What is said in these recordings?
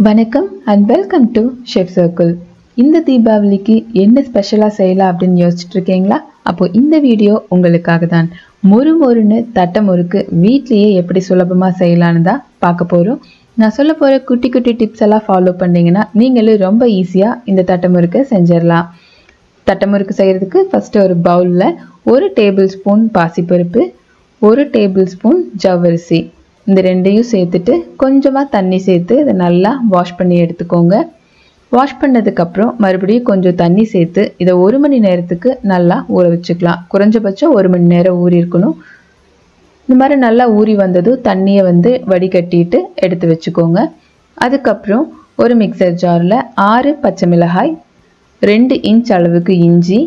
வணக்கம் and welcome to chef circle. இந்த தீபாவளிக்கு என்ன ஸ்பெஷலாக செய்யலாம் அப்படின்னு யோசிச்சுட்டு இருக்கீங்களா? அப்போ இந்த வீடியோ உங்களுக்காக தான். மொறுன்னு தட்டை முறுக்கு வீட்லேயே எப்படி சுலபமாக செய்யலான்னு தான் பார்க்க போகிறோம். நான் சொல்ல போகிற குட்டி குட்டி டிப்ஸ் எல்லாம் ஃபாலோ பண்ணிங்கன்னா நீங்களும் ரொம்ப ஈஸியாக இந்த தட்டை முறுக்கை செஞ்சிடலாம். தட்டை முறுக்கு செய்கிறதுக்கு ஃபஸ்ட்டு ஒரு பவுலில் 1 டேபிள் ஸ்பூன் பாசிப்பருப்பு, 1 டேபிள் ஸ்பூன் ஜவ்வரிசி, இந்த ரெண்டையும் சேர்த்துட்டு கொஞ்சமாக தண்ணி சேர்த்து இதை நல்லா வாஷ் பண்ணி எடுத்துக்கோங்க. வாஷ் பண்ணதுக்கப்புறம் மறுபடியும் கொஞ்சம் தண்ணி சேர்த்து இதை 1 மணி நேரத்துக்கு நல்லா ஊற வச்சுக்கலாம். குறைஞ்சபட்சம் 1 மணி நேரம் ஊறி இருக்கணும். இந்த மாதிரி நல்லா ஊறி வந்ததும் தண்ணியை வடிகட்டிட்டு எடுத்து வச்சுக்கோங்க. அதுக்கப்புறம் ஒரு மிக்சர் ஜாரில் 6 பச்சை மிளகாய், 2 இன்ச் அளவுக்கு இஞ்சி,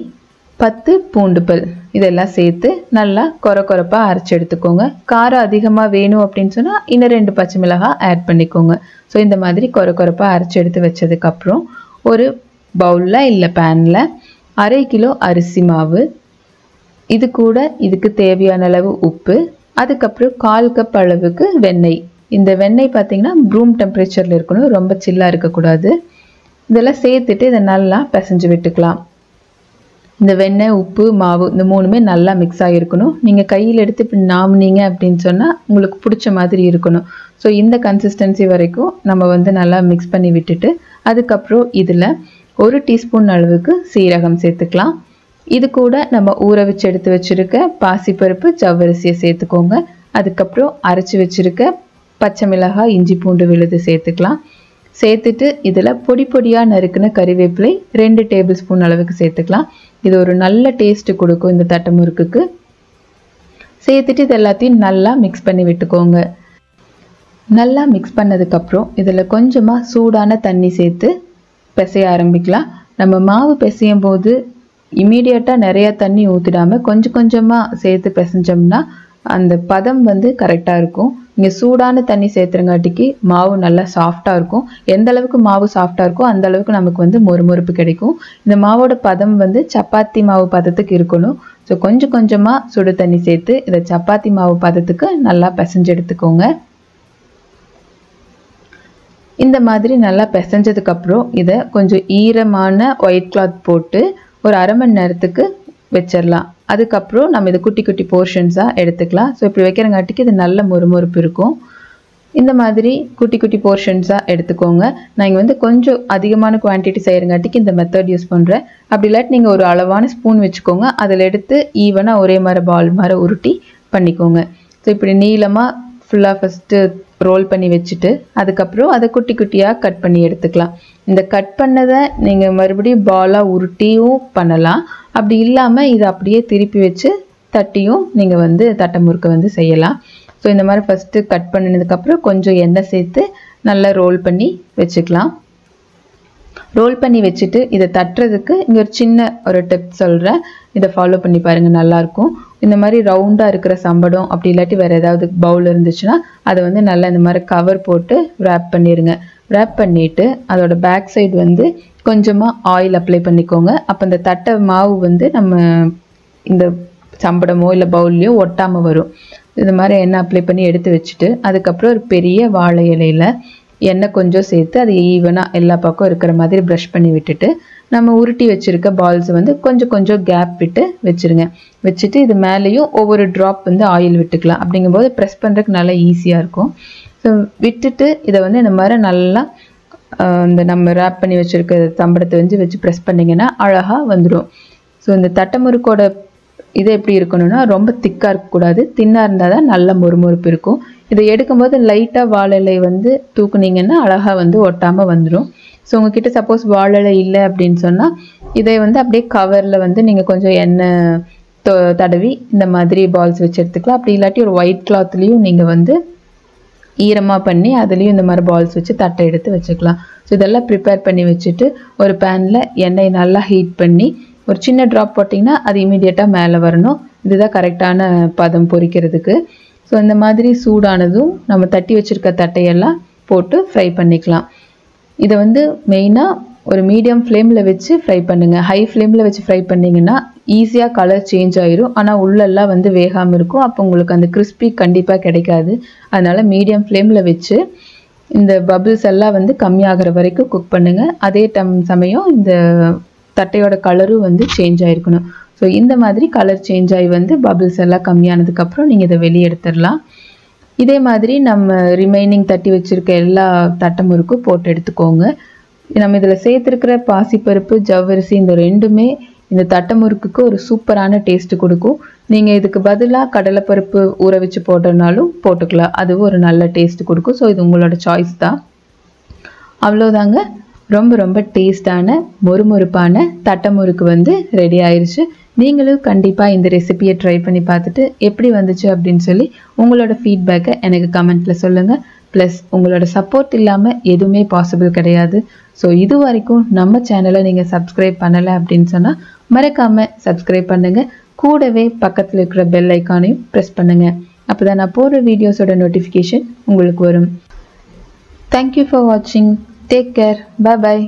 10 பூண்டு பல் இதெல்லாம் சேர்த்து நல்லா கொரப்பாக அரைச்சி எடுத்துக்கோங்க. காரம் அதிகமாக வேணும் அப்படின்னு சொன்னால் இன்னும் 2 பச்சை மிளகாய் ஆட் பண்ணிக்கோங்க. ஸோ இந்த மாதிரி கொரப்பாக அரைச்சி எடுத்து வச்சதுக்கப்புறம் ஒரு பவுலில் இல்லை பேனில் 1/2 கிலோ அரிசி மாவு, இது கூட இதுக்கு தேவையான அளவு உப்பு, அதுக்கப்புறம் 1/4 கப் அளவுக்கு வெண்ணெய். இந்த வெண்ணெய் பார்த்திங்கன்னா ரூம் டெம்பரேச்சரில் இருக்கணும், ரொம்ப சில்லாக இருக்கக்கூடாது. இதெல்லாம் சேர்த்துட்டு இதை நல்லா பிசைஞ்சு விட்டுக்கலாம். இந்த வெண்ணெய், உப்பு, மாவு இந்த 3மே நல்லா மிக்ஸ் ஆகிருக்கணும். நீங்கள் கையில் எடுத்து இப்படி நாமுனீங்க அப்படின்னு சொன்னால் உங்களுக்கு பிடிச்ச மாதிரி இருக்கணும். ஸோ இந்த கன்சிஸ்டன்சி வரைக்கும் நம்ம நல்லா மிக்ஸ் பண்ணி விட்டுட்டு அதுக்கப்புறம் இதில் 1 டீஸ்பூன் அளவுக்கு சீரகம் சேர்த்துக்கலாம். இது கூட நம்ம ஊற வச்சு எடுத்து வச்சுருக்க பாசிப்பருப்பு, ஜவ்வரிசியை சேர்த்துக்கோங்க. அதுக்கப்புறம் அரைச்சி வச்சுருக்க பச்சை மிளகாய், இஞ்சி, பூண்டு விழுது சேர்த்துக்கலாம். சேர்த்துட்டு இதில் பொடியாக நறுக்குன கறிவேப்பிலை 2 டேபிள் ஸ்பூன் அளவுக்கு சேர்த்துக்கலாம். இது ஒரு நல்ல டேஸ்ட் கொடுக்கும் இந்த தட்டை முறுக்குக்கு. சேர்த்துட்டு இது எல்லாத்தையும் நல்லா மிக்ஸ் பண்ணி விட்டுக்கோங்க. நல்லா மிக்ஸ் பண்ணதுக்கப்புறம் இதில் கொஞ்சமாக சூடான தண்ணி சேர்த்து பிசைய ஆரம்பிக்கலாம். நம்ம மாவு பிசையும் போது இமீடியட்டாக நிறையா தண்ணி ஊற்றிடாமல் கொஞ்சமாக சேர்த்து பிசைஞ்சோம்னா அந்த பதம் கரெக்டாக இருக்கும். இங்கே சூடான தண்ணி சேர்த்துறங்காட்டிக்கு மாவு நல்லா சாஃப்டாக இருக்கும். எந்த அளவுக்கு மாவு சாஃப்டாக இருக்கோ அந்த அளவுக்கு நமக்கு மொறுமொறுப்பு கிடைக்கும். இந்த மாவோட பதம் சப்பாத்தி மாவு பதத்துக்கு இருக்கணும். ஸோ கொஞ்சமாக சுடு தண்ணி சேர்த்து இதை சப்பாத்தி மாவு பதத்துக்கு நல்லா பிசைஞ்சு எடுத்துக்கோங்க. இந்த மாதிரி நல்லா பிசைஞ்சதுக்கப்புறம் இதை கொஞ்சம் ஈரமான ஒயிட் கிளாத் போட்டு ஒரு 1/2 மணி நேரத்துக்கு வச்சிடலாம். அதுக்கப்புறம் நம்ம இதை குட்டி குட்டி போர்ஷன்ஸாக எடுத்துக்கலாம். ஸோ இப்படி வைக்கிறங்காட்டிக்கு இது நல்ல மொறுமொறுப்பு இருக்கும். இந்த மாதிரி குட்டி குட்டி போர்ஷன்ஸாக எடுத்துக்கோங்க. நான் இங்கே கொஞ்சம் அதிகமான குவான்டிட்டி செய்கிறங்காட்டிக்கு இந்த மெத்தட் யூஸ் பண்ணுறேன். அப்படி இல்லாட்டி நீங்கள் ஒரு அளவான ஸ்பூன் வச்சுக்கோங்க. அதில் எடுத்து ஈவனாக ஒரே மாதிரி பால் மாதிரி உருட்டி பண்ணிக்கோங்க. ஸோ இப்படி நீளமாக ஃபுல்லாக ஃபஸ்ட்டு ரோல் பண்ணி வச்சுட்டு அதுக்கப்புறம் அதை குட்டி குட்டியாக கட் பண்ணி எடுத்துக்கலாம். இந்த கட் பண்ணதை நீங்கள் மறுபடியும் பாலாக உருட்டியும் பண்ணலாம். அப்படி இல்லாமல் இதை அப்படியே திருப்பி வச்சு தட்டியும் நீங்கள் தட்டை முறுக்கு செய்யலாம். ஸோ இந்த மாதிரி ஃபஸ்ட்டு கட் பண்ணினதுக்கப்புறம் கொஞ்சம் எண்ணெய் சேர்த்து நல்லா ரோல் பண்ணி வச்சுக்கலாம். ரோல் பண்ணி வச்சுட்டு இதை தட்டுறதுக்கு இங்கே ஒரு சின்ன டிப் சொல்கிறேன். இதை ஃபாலோ பண்ணி பாருங்கள், நல்லாயிருக்கும். இந்த மாதிரி ரவுண்டாக இருக்கிற சம்படம் அப்படி இல்லாட்டி வேறு ஏதாவது பவுல் இருந்துச்சுன்னா அதை நல்லா இந்த மாதிரி கவர் போட்டு ரேப் பண்ணிடுங்க. ரேப் பண்ணிவிட்டு அதோட பேக் சைடு கொஞ்சமாக ஆயில் அப்ளை பண்ணிக்கோங்க. அப்போ இந்த தட்டை மாவு நம்ம இந்த சம்படமோ இல்லை பவுல்லையோ ஒட்டாமல் வரும். இது மாதிரி எண்ணெய் அப்ளை பண்ணி எடுத்து வச்சுட்டு அதுக்கப்புறம் ஒரு பெரிய வாழை இலையில் எண்ணெய் கொஞ்சம் சேர்த்து அது ஈவனாக எல்லா பக்கம் இருக்கிற மாதிரி ப்ரஷ் பண்ணி விட்டுட்டு நம்ம உருட்டி வச்சுருக்க பால்ஸ் கொஞ்சம் கேப் விட்டு வச்சுருங்க. வச்சுட்டு இது மேலேயும் ஒவ்வொரு ட்ராப் ஆயில் விட்டுக்கலாம். அப்படிங்கும்போது ப்ரெஸ் பண்ணுறதுக்கு நல்லா ஈஸியாக இருக்கும். ஸோ விட்டுட்டு இதை இந்த மாதிரி நல்லா இந்த நம்ம ரேப் பண்ணி வச்சுருக்க சம்படத்தை வச்சு ப்ரெஸ் பண்ணிங்கன்னா அழகாக வந்துடும். ஸோ இந்த தட்டை முறுக்கோட இது எப்படி இருக்கணும்னா ரொம்ப திக்காக இருக்கக்கூடாது, தின்னாக இருந்தால் தான் நல்ல மொறுமொறுப்பு இருக்கும். இதை எடுக்கும்போது லைட்டாக வாழை தூக்குனீங்கன்னா அழகாக ஒட்டாமல் வந்துடும். ஸோ உங்ககிட்ட சப்போஸ் வாழை இல்லை அப்படின்னு சொன்னால் இதை அப்படியே கவரில் நீங்கள் கொஞ்சம் எண்ணெய் தடவி இந்த மாதிரி பால்ஸ் வச்சு எடுத்துக்கலாம். அப்படி இல்லாட்டி ஒரு ஒயிட் கிளாத்லேயும் நீங்கள் ஈரமாக பண்ணி அதுலேயும் இந்த மாதிரி பால்ஸ் வச்சு தட்டை எடுத்து வச்சுக்கலாம். ஸோ இதெல்லாம் ப்ரிப்பேர் பண்ணி வச்சுட்டு ஒரு பேனில் எண்ணெய் நல்லா ஹீட் பண்ணி ஒரு சின்ன ட்ராப் போட்டிங்கன்னா அது இமீடியட்டாக மேலே வரணும். இதுதான் கரெக்டான பதம் பொரிக்கிறதுக்கு. ஸோ இந்த மாதிரி சூடானதும் நம்ம தட்டி வச்சுருக்க தட்டையெல்லாம் போட்டு ஃப்ரை பண்ணிக்கலாம். இதை மெயினாக ஒரு மீடியம் ஃப்ளேமில் வச்சு ஃப்ரை பண்ணுங்கள். ஹை ஃப்ளேமில் வச்சு ஃப்ரை பண்ணிங்கன்னா ஈஸியாக கலர் சேஞ்ச் ஆயிரும். ஆனால் உள்ளெல்லாம் வேகாமல் இருக்கும். அப்போ உங்களுக்கு அந்த கிறிஸ்பி கண்டிப்பாக கிடைக்காது. அதனால் மீடியம் ஃப்ளேமில் வச்சு இந்த பபிள்ஸ் எல்லாம் வந்து கம்மியாகிற வரைக்கும் குக் பண்ணுங்க. அதே சமயம் இந்த தட்டையோட கலரும் வந்து சேஞ்ச் ஆயிருக்கணும். ஸோ இந்த மாதிரி கலர் சேஞ்ச் ஆகி வந்து பபிள்ஸ் எல்லாம் கம்மியானதுக்கப்புறம் நீங்கள் இதை வெளியே எடுத்துடலாம். இதே மாதிரி நம்ம ரிமைனிங் தட்டி வச்சுருக்க எல்லா தட்டை முறுக்கும் போட்டு எடுத்துக்கோங்க. நம்ம இதில் சேர்த்துருக்கிற பாசிப்பருப்பு ஜவ்வரிசி இந்த ரெண்டுமே இந்த தட்டை முறுக்குக்கு ஒரு சூப்பரான டேஸ்ட்டு கொடுக்கும். நீங்கள் இதுக்கு பதிலாக கடலைப்பருப்பு ஊற வச்சு போட்டோன்னாலும் போட்டுக்கலாம், அதுவும் ஒரு நல்ல டேஸ்ட்டு கொடுக்கும். ஸோ இது உங்களோட சாய்ஸ் தான். அவ்வளோதாங்க, ரொம்ப ரொம்ப டேஸ்டான மொறுமொறுப்பான தட்டை முறுக்கு வந்து ரெடி ஆயிடுச்சு. நீங்களும் கண்டிப்பாக இந்த ரெசிபியை ட்ரை பண்ணி பார்த்துட்டு எப்படி வந்துச்சு அப்படின்னு சொல்லி உங்களோட ஃபீட்பேக்கை எனக்கு கமெண்ட்டில் சொல்லுங்கள். ப்ளஸ் உங்களோட சப்போர்ட் இல்லாமல் எதுவுமே பாசிபிள் கிடையாது. ஸோ இது வரைக்கும் நம்ம சேனலை நீங்கள் சப்ஸ்கிரைப் பண்ணலை அப்படின்னு சொன்னால் மறக்காமல் சப்ஸ்கிரைப் பண்ணுங்கள். கூடவே பக்கத்தில் இருக்கிற பெல் ஐக்கானையும் ப்ரெஸ் பண்ணுங்கள். அப்போ தான் நான் போடுற வீடியோஸோட நோட்டிஃபிகேஷன் உங்களுக்கு வரும். தேங்க்யூ ஃபார் வாட்சிங். Take care. Bye bye.